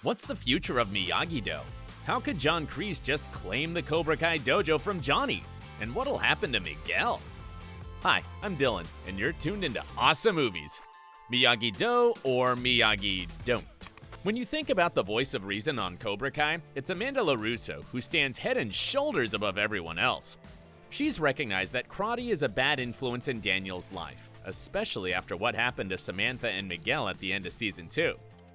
What's the future of Miyagi Do? How could John Kreese just claim the Cobra Kai dojo from Johnny? And what'll happen to Miguel? Hi, I'm Dylan, and you're tuned into Awesome Movies. Miyagi Do or Miyagi Don't? When you think about the voice of reason on Cobra Kai, it's Amanda LaRusso, who stands head and shoulders above everyone else. She's recognized that karate is a bad influence in Daniel's life, especially after what happened to Samantha and Miguel at the end of season 2.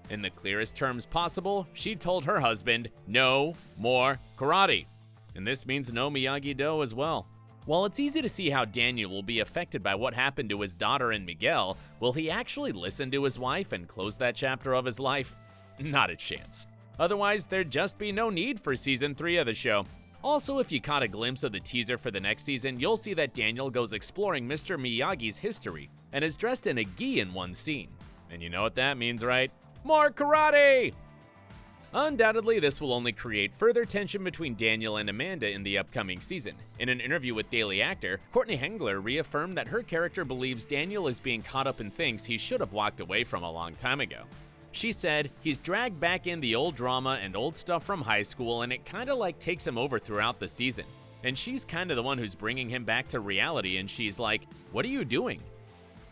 In the clearest terms possible, she told her husband, no more karate. And this means no Miyagi Do as well. While it's easy to see how Daniel will be affected by what happened to his daughter and Miguel, will he actually listen to his wife and close that chapter of his life? Not a chance. Otherwise, there'd just be no need for season 3 of the show. Also, if you caught a glimpse of the teaser for the next season, you'll see that Daniel goes exploring Mr. Miyagi's history and is dressed in a gi in one scene. And you know what that means, right? More karate! Undoubtedly, this will only create further tension between Daniel and Amanda in the upcoming season. In an interview with Daily Actor, Courtney Hengler reaffirmed that her character believes Daniel is being caught up in things he should have walked away from a long time ago. She said, he's dragged back in the old drama and old stuff from high school, and it kinda like takes him over throughout the season. And she's kinda the one who's bringing him back to reality, and she's like, what are you doing?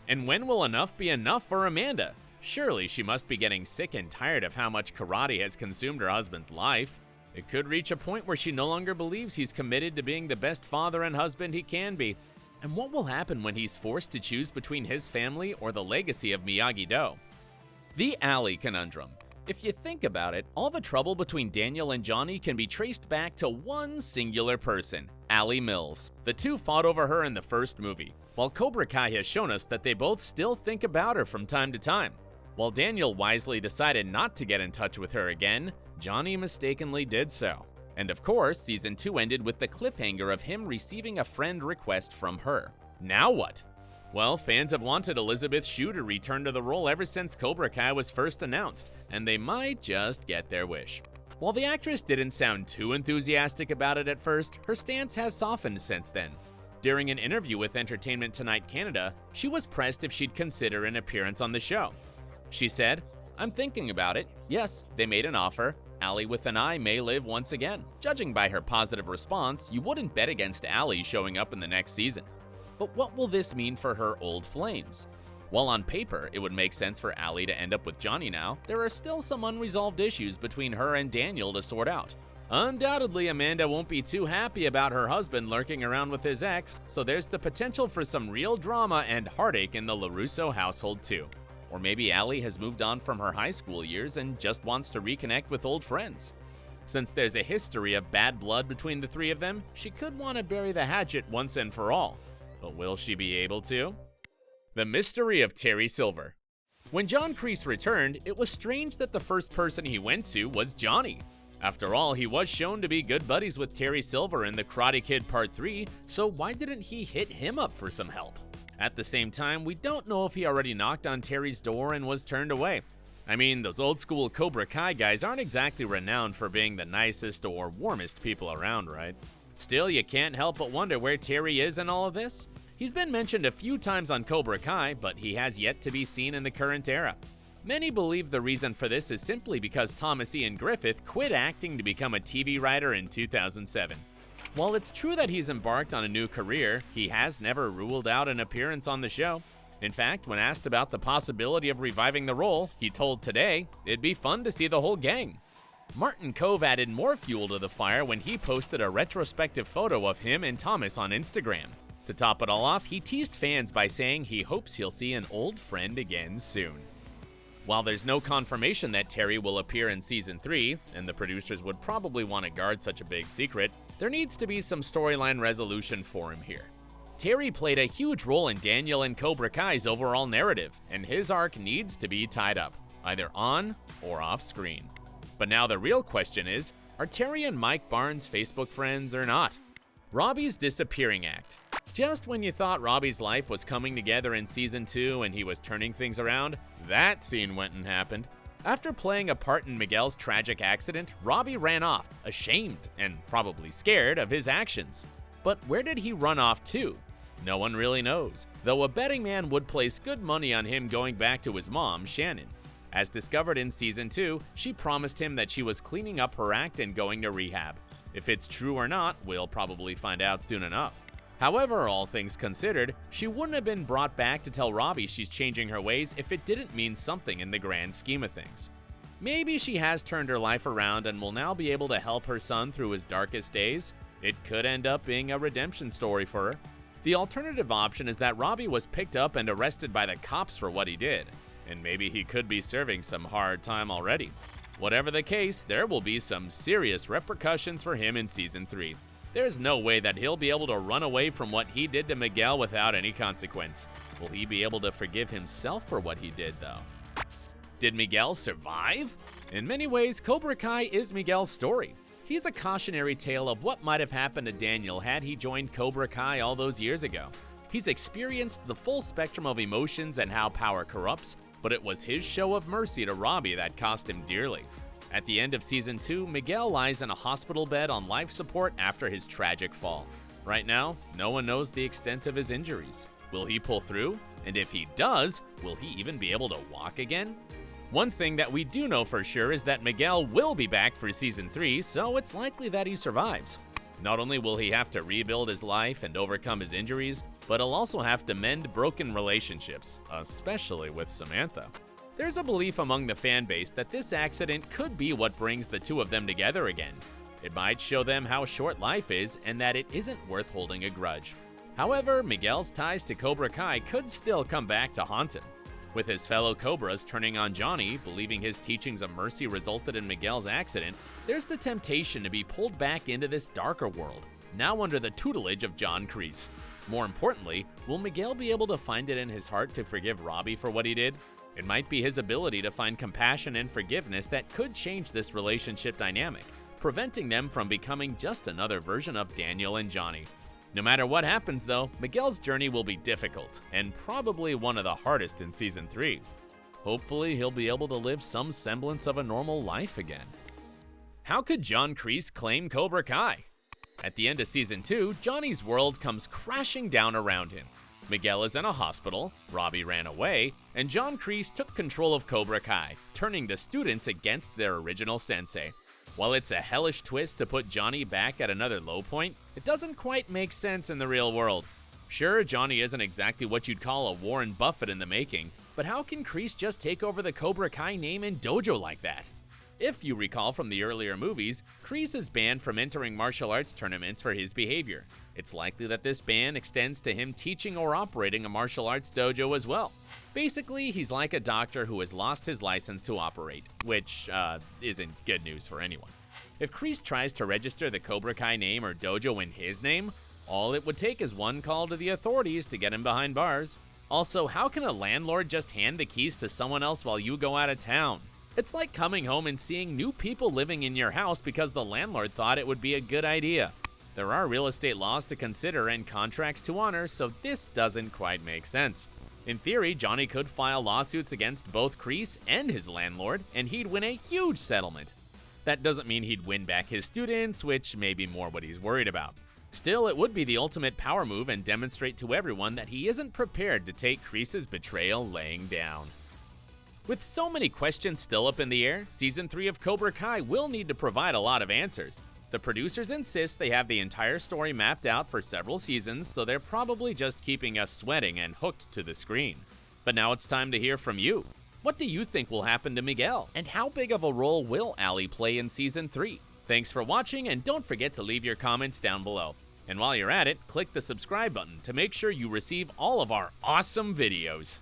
And when will enough be enough for Amanda? Surely she must be getting sick and tired of how much karate has consumed her husband's life. It could reach a point where she no longer believes he's committed to being the best father and husband he can be. And what will happen when he's forced to choose between his family or the legacy of Miyagi Do? The Alley Conundrum. If you think about it, all the trouble between Daniel and Johnny can be traced back to one singular person, Allie Mills. The two fought over her in the first movie, while Cobra Kai has shown us that they both still think about her from time to time. While Daniel wisely decided not to get in touch with her again, Johnny mistakenly did so. And of course, season 2 ended with the cliffhanger of him receiving a friend request from her. Now what? Well, fans have wanted Elizabeth Shue to return to the role ever since Cobra Kai was first announced, and they might just get their wish. While the actress didn't sound too enthusiastic about it at first, her stance has softened since then. During an interview with Entertainment Tonight Canada, she was pressed if she'd consider an appearance on the show. She said, I'm thinking about it. Yes, they made an offer. Allie with an I may live once again. Judging by her positive response, you wouldn't bet against Allie showing up in the next season. But what will this mean for her old flames? While on paper, it would make sense for Allie to end up with Johnny now, there are still some unresolved issues between her and Daniel to sort out. Undoubtedly, Amanda won't be too happy about her husband lurking around with his ex, so there's the potential for some real drama and heartache in the LaRusso household too. Or maybe Allie has moved on from her high school years and just wants to reconnect with old friends. Since there's a history of bad blood between the three of them, she could want to bury the hatchet once and for all. But will she be able to? The mystery of Terry Silver. When John Kreese returned, it was strange that the first person he went to was Johnny. After all, he was shown to be good buddies with Terry Silver in The Karate Kid Part 3, so why didn't he hit him up for some help? At the same time, we don't know if he already knocked on Terry's door and was turned away. I mean, those old school Cobra Kai guys aren't exactly renowned for being the nicest or warmest people around, right? Still, you can't help but wonder where Terry is in all of this. He's been mentioned a few times on Cobra Kai, but he has yet to be seen in the current era. Many believe the reason for this is simply because Thomas Ian Griffith quit acting to become a TV writer in 2007. While it's true that he's embarked on a new career, he has never ruled out an appearance on the show. In fact, when asked about the possibility of reviving the role, he told Today it'd be fun to see the whole gang. Martin Kove added more fuel to the fire when he posted a retrospective photo of him and Thomas on Instagram. To top it all off, he teased fans by saying he hopes he'll see an old friend again soon. While there's no confirmation that Terry will appear in season 3, and the producers would probably want to guard such a big secret, there needs to be some storyline resolution for him here. Terry played a huge role in Daniel and Cobra Kai's overall narrative, and his arc needs to be tied up, either on or off screen. But now the real question is, are Terry and Mike Barnes Facebook friends or not? Robbies Disappearing Act. Just when you thought Robby's life was coming together in season 2 and he was turning things around, that scene went and happened. After playing a part in Miguel's tragic accident, Robby ran off, ashamed and probably scared of his actions. But where did he run off to? No one really knows, though a betting man would place good money on him going back to his mom, Shannon. As discovered in Season 2, she promised him that she was cleaning up her act and going to rehab. If it's true or not, we'll probably find out soon enough. However, all things considered, she wouldn't have been brought back to tell Robby she's changing her ways if it didn't mean something in the grand scheme of things. Maybe she has turned her life around and will now be able to help her son through his darkest days. It could end up being a redemption story for her. The alternative option is that Robby was picked up and arrested by the cops for what he did, and maybe he could be serving some hard time already. Whatever the case, there will be some serious repercussions for him in Season 3. There's no way that he'll be able to run away from what he did to Miguel without any consequence. Will he be able to forgive himself for what he did, though? Did Miguel survive? In many ways, Cobra Kai is Miguel's story. He's a cautionary tale of what might have happened to Daniel had he joined Cobra Kai all those years ago. He's experienced the full spectrum of emotions and how power corrupts, but it was his show of mercy to Robby that cost him dearly. At the end of Season 2, Miguel lies in a hospital bed on life support after his tragic fall. Right now, no one knows the extent of his injuries. Will he pull through? And if he does, will he even be able to walk again? One thing that we do know for sure is that Miguel will be back for Season 3, so it's likely that he survives. Not only will he have to rebuild his life and overcome his injuries, but he'll also have to mend broken relationships, especially with Samantha. There's a belief among the fan base that this accident could be what brings the two of them together again. It might show them how short life is and that it isn't worth holding a grudge. However, Miguel's ties to Cobra Kai could still come back to haunt him. With his fellow Cobras turning on Johnny, believing his teachings of mercy resulted in Miguel's accident, there's the temptation to be pulled back into this darker world, now under the tutelage of John Kreese. More importantly, will Miguel be able to find it in his heart to forgive Robby for what he did? It might be his ability to find compassion and forgiveness that could change this relationship dynamic, preventing them from becoming just another version of Daniel and Johnny. No matter what happens though, Miguel's journey will be difficult, and probably one of the hardest in Season 3. Hopefully he'll be able to live some semblance of a normal life again. How could John Kreese claim Cobra Kai? At the end of Season 2, Johnny's world comes crashing down around him. Miguel is in a hospital, Robby ran away, and John Kreese took control of Cobra Kai, turning the students against their original sensei. While it's a hellish twist to put Johnny back at another low point, it doesn't quite make sense in the real world. Sure, Johnny isn't exactly what you'd call a Warren Buffett in the making, but how can Kreese just take over the Cobra Kai name and dojo like that? If you recall from the earlier movies, Kreese is banned from entering martial arts tournaments for his behavior. It's likely that this ban extends to him teaching or operating a martial arts dojo as well. Basically, he's like a doctor who has lost his license to operate, which isn't good news for anyone. If Kreese tries to register the Cobra Kai name or dojo in his name, all it would take is one call to the authorities to get him behind bars. Also, how can a landlord just hand the keys to someone else while you go out of town? It's like coming home and seeing new people living in your house because the landlord thought it would be a good idea. There are real estate laws to consider and contracts to honor, so this doesn't quite make sense. In theory, Johnny could file lawsuits against both Kreese and his landlord, and he'd win a huge settlement. That doesn't mean he'd win back his students, which may be more what he's worried about. Still, it would be the ultimate power move and demonstrate to everyone that he isn't prepared to take Kreese's betrayal laying down. With so many questions still up in the air, Season 3 of Cobra Kai will need to provide a lot of answers. The producers insist they have the entire story mapped out for several seasons, so they're probably just keeping us sweating and hooked to the screen. But now it's time to hear from you. What do you think will happen to Miguel? And how big of a role will Ali play in Season 3? Thanks for watching, and don't forget to leave your comments down below. And while you're at it, click the subscribe button to make sure you receive all of our awesome videos.